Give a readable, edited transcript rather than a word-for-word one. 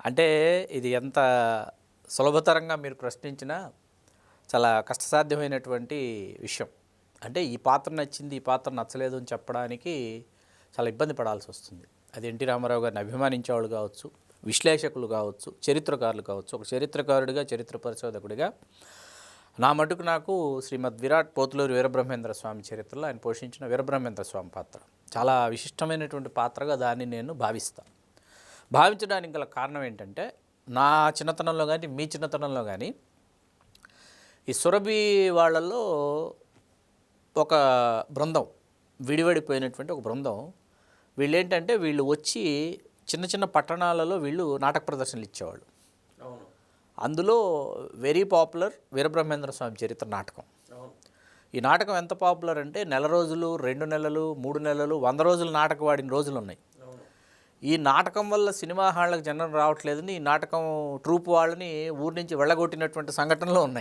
అంటే ఇది ఎంత సులభతరంగా మీరు ప్రశ్నించినా చాలా కష్టసాధ్యమైనటువంటి విషయం. అంటే ఈ పాత్ర నచ్చింది, ఈ పాత్ర నచ్చలేదు అని చెప్పడానికి చాలా ఇబ్బంది పడాల్సి వస్తుంది. అది ఎన్టీ రామారావు గారిని అభిమానించేవాళ్ళు కావచ్చు, విశ్లేషకులు కావచ్చు, చరిత్రకారులు కావచ్చు. ఒక చరిత్రకారుడిగా, చరిత్ర పరిశోధకుడిగా నా మటుకు నాకు శ్రీమద్ విరాట్ పోతులూరి వీరబ్రహ్మేంద్ర స్వామి చరిత్రలో ఆయన పోషించిన వీరబ్రహ్మేంద్ర స్వామి పాత్ర చాలా విశిష్టమైనటువంటి పాత్రగా దాన్ని నేను భావిస్తాను. భావించడానికి గల కారణం ఏంటంటే, నా చిన్నతనంలో కానీ, మీ చిన్నతనంలో కానీ ఈ సురభి వాళ్ళల్లో ఒక బృందం, విడివడిపోయినటువంటి ఒక బృందం, వీళ్ళేంటంటే వీళ్ళు వచ్చి చిన్న చిన్న పట్టణాలలో వీళ్ళు నాటక ప్రదర్శనలు ఇచ్చేవాళ్ళు. అందులో వెరీ పాపులర్ వీరబ్రహ్మేంద్ర స్వామి చరిత్ర నాటకం. ఈ నాటకం ఎంత పాపులర్ అంటే నెల రోజులు, 2 నెలలు, 3 నెలలు, 100 రోజులు నాటకం వాడిన రోజులు ఉన్నాయి. ఈ నాటకం వల్ల సినిమా హాళ్ళకి జనం రావట్లేదని ఈ నాటకం ట్రూప్ వాళ్ళని ఊరి నుంచి వెళ్ళగొట్టినటువంటి సంఘటనలు ఉన్నాయి.